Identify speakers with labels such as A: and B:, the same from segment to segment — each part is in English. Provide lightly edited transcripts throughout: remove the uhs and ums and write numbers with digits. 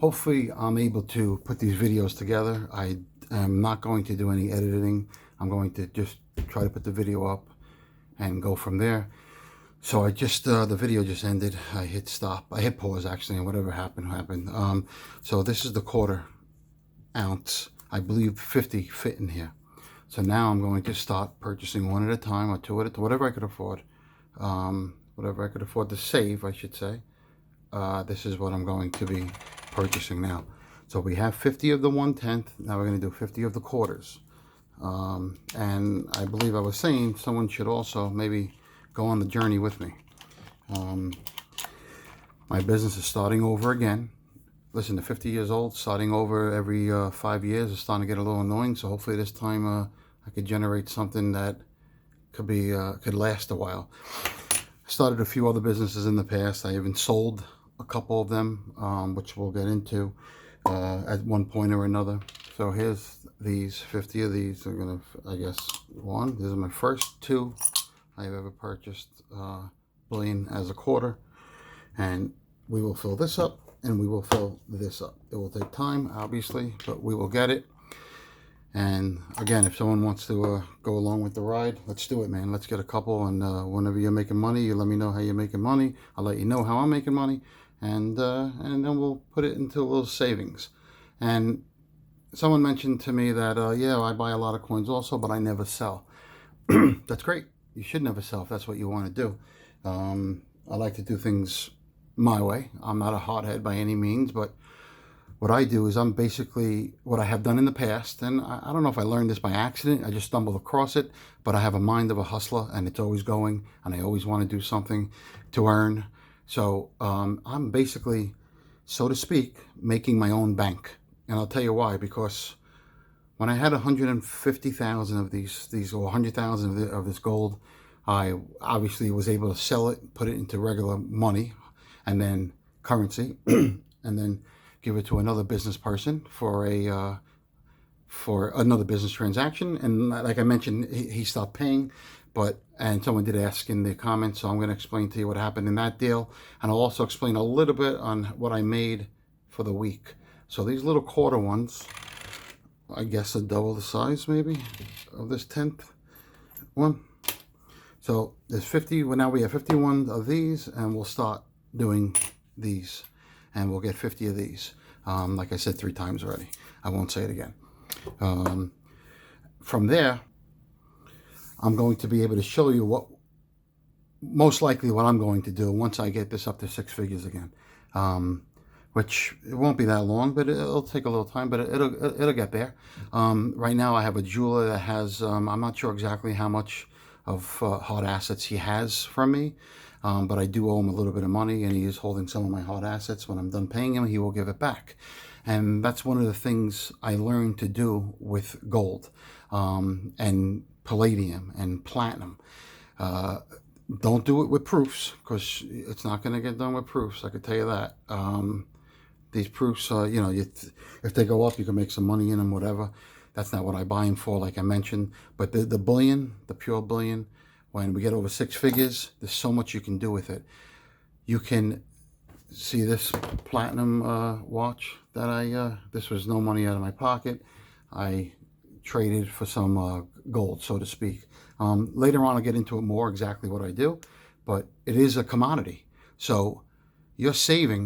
A: Hopefully I'm able to put these videos together. I am not going to do any editing. I'm going to just try to put the video up and go from there. So the video just ended. I hit stop. I hit pause actually, and whatever happened. So this is the 1/4 ounce. I believe 50 fit in here. So now I'm going to start purchasing one at a time, or two at a time, whatever I could afford. Whatever I could afford to save, I should say. This is what I'm going to be purchasing now. So we have 50 of the 1/10. Now we're going to do 50 of the quarters. And I believe I was saying someone should also maybe go on the journey with me. My business is starting over again. Listen, to 50 years old, starting over every 5 years is starting to get a little annoying. So hopefully this time I could generate something that could last a while. I started a few other businesses in the past. I even sold a couple of them, which we'll get into at one point or another. So here's these 50 of these. Are gonna, I guess, one. These are my first 2 I've ever purchased. Bullion as a 1/4, and we will fill this up and we will fill this up. It will take time, obviously, but we will get it. And again, if someone wants to go along with the ride, let's do it, man. Let's get a couple, and whenever you're making money, you let me know how you're making money. I'll let you know how I'm making money, and then we'll put it into a little savings. And someone mentioned to me that, yeah, I buy a lot of coins also, but I never sell. That's great. You should never sell if that's what you want to do. I like to do things my way. I'm not a hothead by any means, but what I do is I'm basically what I have done in the past, and I don't know if I learned this by accident. I just stumbled across it, but I have a mind of a hustler, and it's always going, and I always want to do something to earn. So I'm basically, so to speak, making my own bank. And I'll tell you why. Because when I had 150,000 of these or 100,000 of this gold, I obviously was able to sell it, put it into regular money, and then currency, and then give it to another business person for another business transaction. And like I mentioned, he stopped paying, and someone did ask in the comments, so I'm going to explain to you what happened in that deal, and I'll also explain a little bit on what I made for the week. So these little 1/4 ones, I guess, are double the size maybe of this 10th one. So there's 50. Well, now we have 51 of these, and we'll start doing these, and we'll get 50 of these. Like I said 3 times already. I won't say it again. From there, I'm going to be able to show you most likely what I'm going to do once I get this up to 6 figures again. Which it won't be that long, but it'll take a little time, but it'll get there. Right now I have a jeweler that has, I'm not sure exactly how much of hard assets he has from me, but I do owe him a little bit of money, and he is holding some of my hard assets. When I'm done paying him, he will give it back. And that's one of the things I learned to do with gold, and palladium and platinum. Don't do it with proofs, because it's not going to get done with proofs, I could tell you that. These proofs, if they go up, you can make some money in them, whatever. That's not what I buy them for, like I mentioned. But the bullion, the pure bullion, when we get over 6 figures, there's so much you can do with it. You can see this platinum watch that this was no money out of my pocket. I traded for some gold, so to speak. Later on, I'll get into it more, exactly what I do. But it is a commodity. So you're saving.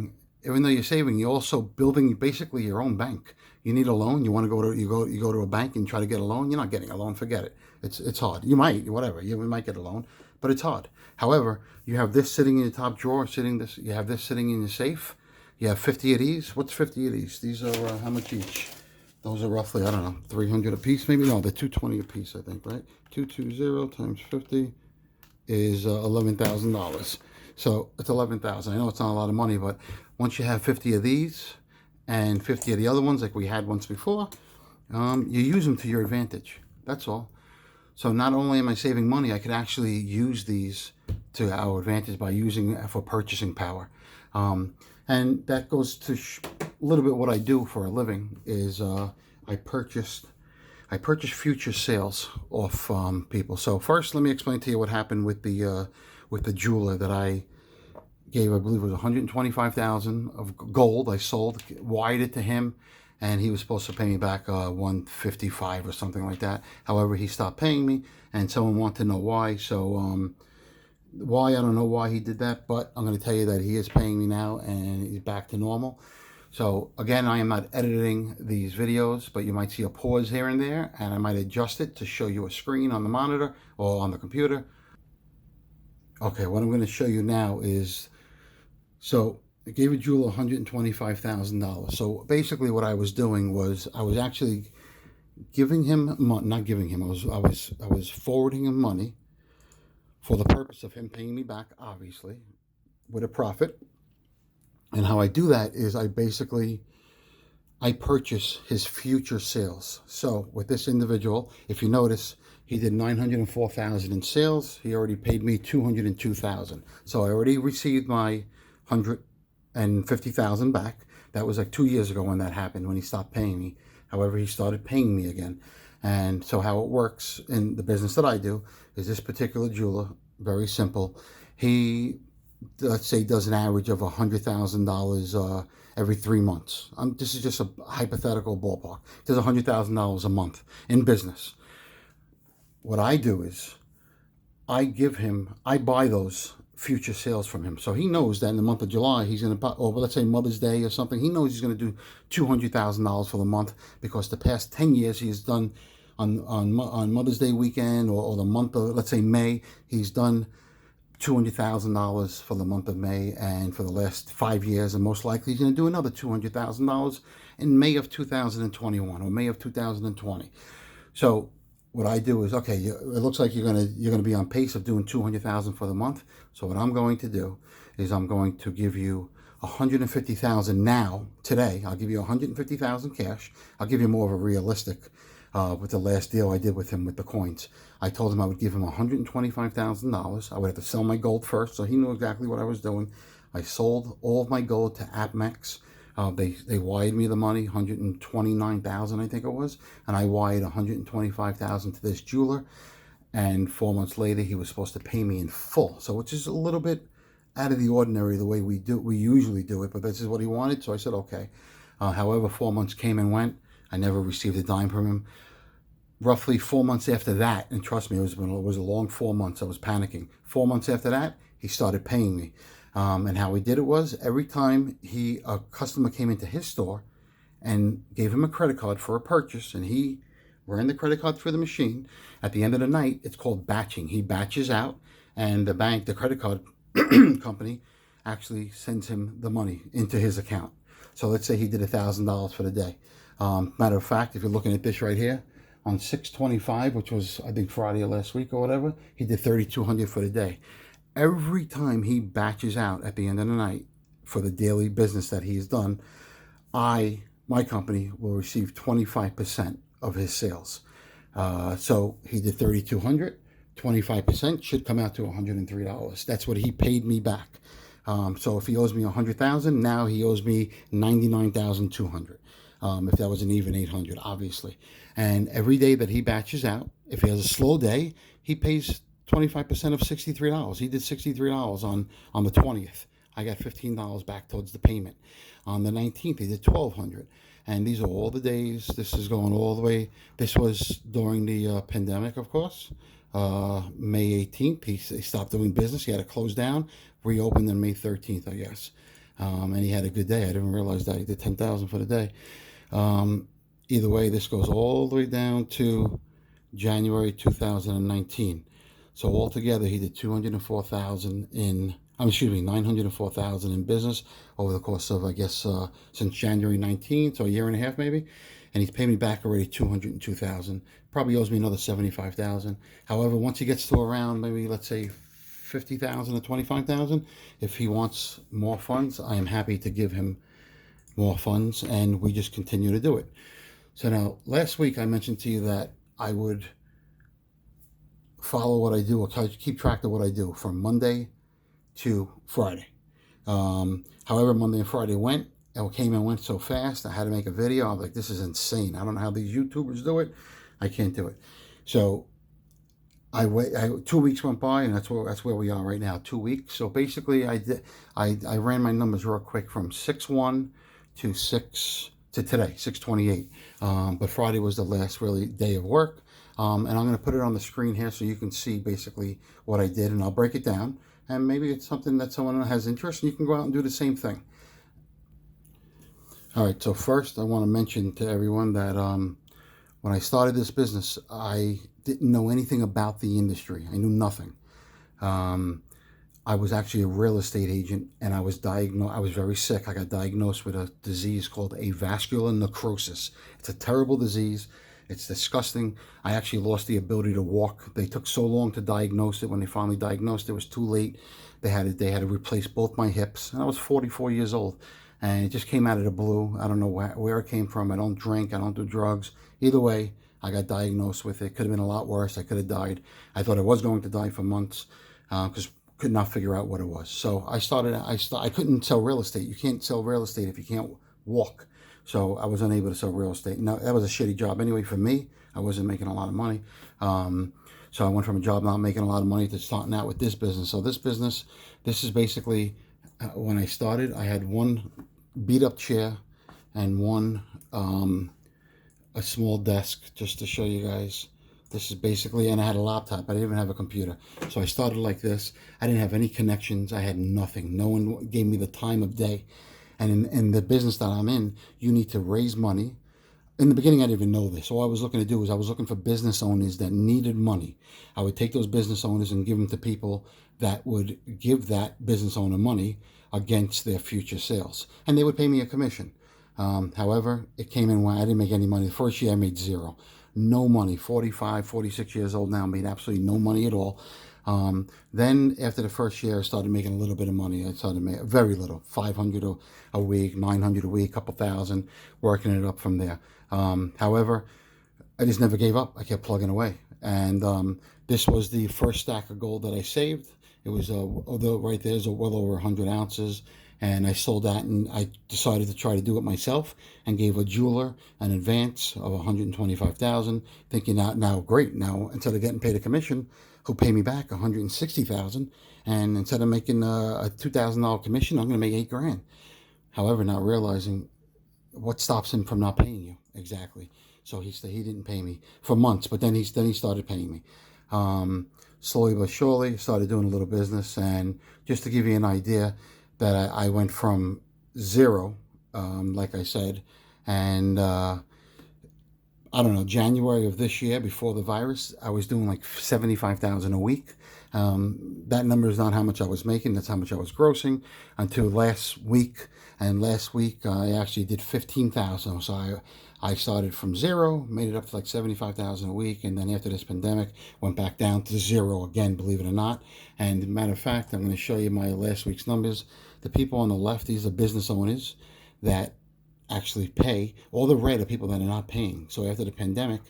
A: Even though you're saving, you're also building basically your own bank. You need a loan. You want to go to a bank and try to get a loan. You're not getting a loan. Forget it. It's hard. You might, whatever. You might get a loan, but it's hard. However, you have this sitting in your top drawer. You have this sitting in your safe. You have 50 of these. What's 50 of these? These are how much each? Those are roughly, I don't know, 300 a piece, maybe. No, they're 220 a piece, I think, right? 220 times 50 is $11,000. So it's 11,000. I know it's not a lot of money, but once you have 50 of these and 50 of the other ones, like we had once before, you use them to your advantage. That's all. So not only am I saving money, I could actually use these to our advantage by using it for purchasing power. And that goes to a little bit what I do for a living is I purchase future sales off people. So first, let me explain to you what happened with the jeweler that I gave, I believe it was 125,000 of gold. I sold, wired it to him, and he was supposed to pay me back 155 or something like that. However, he stopped paying me, and someone wanted to know why. So why, I don't know why he did that, but I'm going to tell you that he is paying me now, and he's back to normal. So again, I am not editing these videos, but you might see a pause here and there, and I might adjust it to show you a screen on the monitor or on the computer. Okay, what I'm going to show you now is, so I gave a jeweler $125,000. So basically what I was doing was I was actually giving him money, not giving him, I was forwarding him money for the purpose of him paying me back, obviously, with a profit. And how I do that is I purchase his future sales. So with this individual, if you notice, he did 904,000 in sales. He already paid me 202,000. So I already received my 150,000 back. That was like 2 years ago when that happened, when he stopped paying me. However, he started paying me again. And so how it works in the business that I do is this particular jeweler, very simple. He, let's say, does an average of $100,000 every 3 months. This is just a hypothetical ballpark. He does $100,000 a month in business. What I do is I buy those future sales from him. So he knows that in the month of July, he's going to buy, or let's say Mother's Day or something, he knows he's going to do $200,000 for the month, because the past 10 years he's done on Mother's Day weekend, or the month of, let's say, May, he's done $200,000 for the month of May, and for the last 5 years, and most likely he's going to do another $200,000 in May of 2021 or May of 2020. So what I do is, okay, it looks like you're gonna be on pace of doing 200,000 for the month. So what I'm going to do is I'm going to give you 150,000 now, today. I'll give you 150,000 cash. I'll give you more of a realistic, with the last deal I did with him with the coins. I told him I would give him $125,000. I would have to sell my gold first, so he knew exactly what I was doing. I sold all of my gold to APMEX. They wired me the money, 129,000 I think it was, and I wired 125,000 to this jeweler, and 4 months later he was supposed to pay me in full. So which is a little bit out of the ordinary the way we usually do it, but this is what he wanted, so I said okay. However, 4 months came and went. I never received a dime from him. Roughly 4 months after that, and trust me, it was a long 4 months. I was panicking. 4 months after that, he started paying me. And how he did it was, every time a customer came into his store and gave him a credit card for a purchase, and he ran the credit card through the machine, at the end of the night, it's called batching. He batches out, and the credit card company, actually sends him the money into his account. So let's say he did $1,000 for the day. Matter of fact, if you're looking at this right here, on 6/25, which was, I think, Friday of last week or whatever, he did $3,200 for the day. Every time he batches out at the end of the night for the daily business that he's done, my company will receive 25% of his sales. So he did $3,200. 25% should come out to $103. That's what he paid me back. So if he owes me $100,000, now he owes me $99,200. If that was an even 800, obviously. And every day that he batches out, if he has a slow day, he pays 25% of $63. He did $63 on the 20th. I got $15 back towards the payment. On the 19th, he did $1,200. And these are all the days. This is going all the way. This was during the pandemic, of course. May 18th, he stopped doing business. He had to close down, reopened on May 13th, I guess. And he had a good day. I didn't realize that. He did $10,000 for the day. Either way, this goes all the way down to January 2019. So altogether, he did 204,000 $904,000 in business over the course of, I guess, since January 19th, so a year and a half maybe. And he's paid me back already $202,000. Probably owes me another $75,000. However, once he gets to around maybe, let's say, $50,000 or $25,000, if he wants more funds, I am happy to give him more funds, and we just continue to do it. So now, last week I mentioned to you that I would follow what I do, or keep track of what I do from Monday to Friday. However, Monday and Friday came and went so fast, I had to make a video. I was like, this is insane. I don't know how these YouTubers do it. I can't do it. So I 2 weeks went by, and that's where we are right now. 2 weeks. So basically, I ran my numbers real quick from 6/1 to six to today, 6/28. But Friday was the last really day of work. And I'm going to put it on the screen here so you can see basically what I did, and I'll break it down. And maybe it's something that someone has interest, and you can go out and do the same thing. All right. So first, I want to mention to everyone that when I started this business, I didn't know anything about the industry. I knew nothing. Um, I was actually a real estate agent, and I was diagnosed. I was very sick. I got diagnosed with a disease called avascular necrosis. It's a terrible disease. It's disgusting. I actually lost the ability to walk. They took so long to diagnose it. When they finally diagnosed it, it was too late. They had to replace both my hips, and I was 44 years old. And it just came out of the blue. I don't know where it came from. I don't drink. I don't do drugs. Either way, I got diagnosed with it. Could have been a lot worse. I could have died. I thought I was going to die for months because could not figure out what it was. So I couldn't sell real estate. You can't sell real estate if you can't walk. So I was unable to sell real estate. No, that was a shitty job anyway for me. I wasn't making a lot of money. So I went from a job not making a lot of money to starting out with this business. So this is basically when I started. I had one beat up chair and one a small desk, just to show you guys. This is basically, and I had a laptop. I didn't even have a computer. So I started like this. I didn't have any connections. I had nothing. No one gave me the time of day. And in the business that I'm in, you need to raise money. In the beginning, I didn't even know this. All I was looking to do was I was looking for business owners that needed money. I would take those business owners and give them to people that would give that business owner money against their future sales. And they would pay me a commission. However, it came in when I didn't make any money. The first year I made zero. No money. 45, 46 years old now, made absolutely no money at all. Then after the first year, I started making a little bit of money. I started making very little, 500 a week, 900 a week, couple thousand, working it up from there. However, I just never gave up. I kept plugging away. And this was the first stack of gold that I saved. It was, although right there's well over 100 ounces. And I sold that, and I decided to try to do it myself and gave a jeweler an advance of $125,000, thinking now great, now instead of getting paid a commission, he'll pay me back $160,000, and instead of making a $2,000 commission, I'm going to make $8,000. However, not realizing what stops him from not paying you exactly. So he didn't pay me for months, but then he started paying me. Slowly but surely, started doing a little business, and just to give you an idea, that I went from zero, like I said, and I don't know, January of this year, before the virus, I was doing like $75,000 a week. That number is not how much I was making. That's how much I was grossing until last week. And last week I actually did 15,000. So I started from zero, made it up to like 75,000 a week, and then after this pandemic, went back down to zero again, believe it or not. And matter of fact, I'm going to show you my last week's numbers. The people on the left, these are business owners that actually pay. All the red are people that are not paying. So after the pandemic,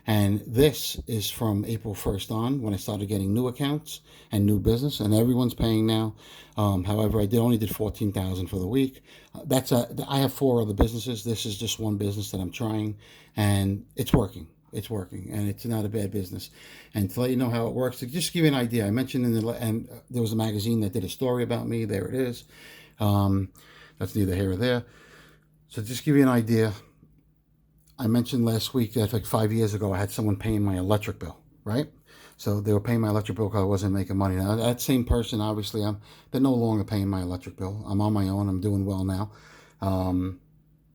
A: and this is from April 1st on, when I started getting new accounts and new business, and everyone's paying now. However, I only did 14,000 for the week. I have 4 other businesses. This is just one business that I'm trying, and it's working. It's working, and it's not a bad business. And to let you know how it works, to just give you an idea, I mentioned and there was a magazine that did a story about me. There it is. That's neither here or there. So just give you an idea, I mentioned last week that like 5 years ago, I had someone paying my electric bill, right? So they were paying my electric bill because I wasn't making money. Now, that same person, obviously, they're no longer paying my electric bill. I'm on my own. I'm doing well now.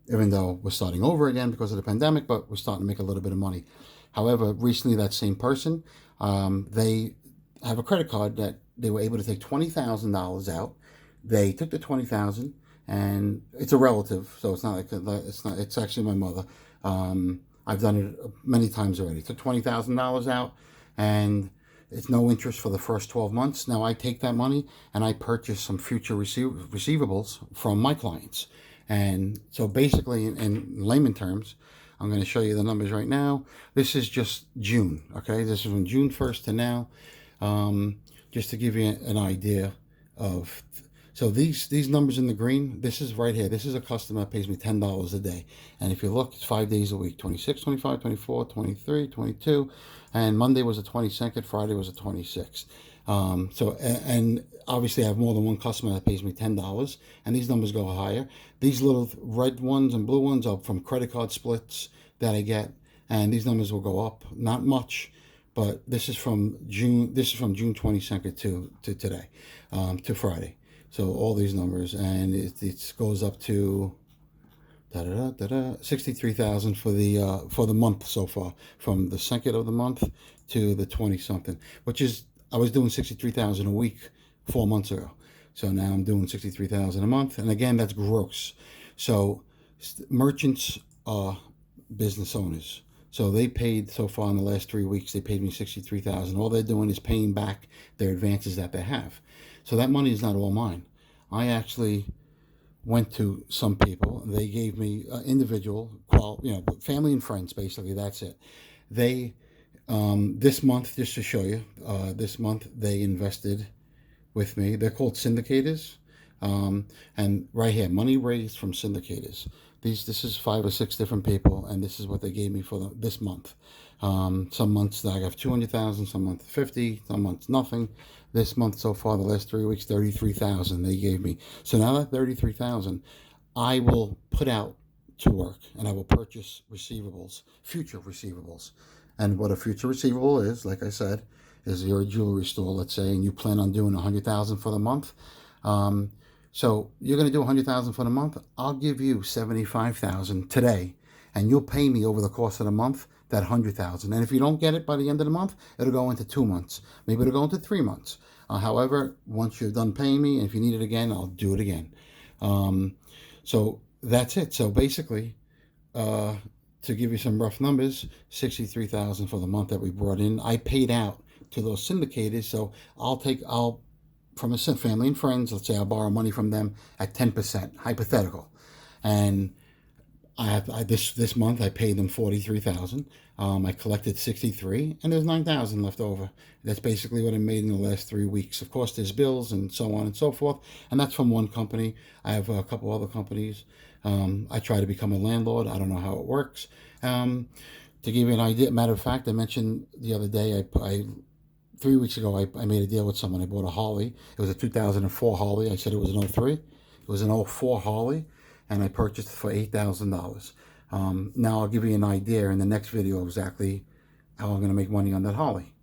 A: Even though we're starting over again because of the pandemic, but we're starting to make a little bit of money. However, recently that same person, they have a credit card that they were able to take $20,000 out. They took the $20,000, and it's a relative, so it's not like it's actually my mother. I've done it many times already. Took $20,000 out, and it's no interest for the first 12 months. Now I take that money and I purchase some future receivables from my clients. And so basically, in layman terms, I'm going to show you the numbers right now. This is just June, okay? This is from June 1st to now, just to give you an idea of. So these numbers in the green, this is right here. This is a customer that pays me $10 a day. And if you look, it's 5 days a week, 26, 25, 24, 23, 22. And Monday was a 22nd, Friday was a 26. And obviously I have more than one customer that pays me $10, and these numbers go higher. These little red ones and blue ones are from credit card splits that I get, and these numbers will go up. Not much, but this is from June. This is from June 22nd to today, to Friday. So all these numbers, and it goes up to 63,000 for the month so far, from the 2nd of the month to the 20 something, which is, I was doing 63,000 a week 4 months ago. So now I'm doing 63,000 a month, and again, that's gross. So merchants are business owners. So they paid so far in the last 3 weeks, they paid me 63,000. All they're doing is paying back their advances that they have. So that money is not all mine. I actually went to some people. They gave me individual, family and friends, basically. That's it. They, this month, just to show you, this month they invested with me. They're called syndicators. And right here, money raised from syndicators. This is 5 or 6 different people, and this is what they gave me for this month. Some months I have 200,000, some months 50, some months nothing. This month so far, the last 3 weeks, 33,000 they gave me. So now that 33,000, I will put out to work, and I will purchase receivables, future receivables. And what a future receivable is, like I said, is you're a jewelry store, let's say, and you plan on doing 100,000 for the month. So you're going to do 100,000 for the month. I'll give you 75,000 today, and you'll pay me over the course of the month that 100,000. And if you don't get it by the end of the month, it'll go into 2 months. Maybe it'll go into 3 months. However, once you're done paying me, and if you need it again, I'll do it again. So that's it. So basically, to give you some rough numbers, 63,000 for the month that we brought in. I paid out to those syndicators, so I'll from a family and friends, let's say I'll borrow money from them at 10%, hypothetical. And this month I paid them 43,000. I collected 63, and there's 9,000 left over. That's basically what I made in the last 3 weeks. Of course, there's bills and so on and so forth, and that's from one company. I have a couple other companies. I try to become a landlord. I don't know how it works. To give you an idea, matter of fact, I mentioned the other day, I 3 weeks ago, I made a deal with someone. I bought a Harley. It was a 2004 Harley. I said it was an 03. It was an 04 Harley, and I purchased it for $8,000. Now I'll give you an idea in the next video exactly how I'm going to make money on that Harley.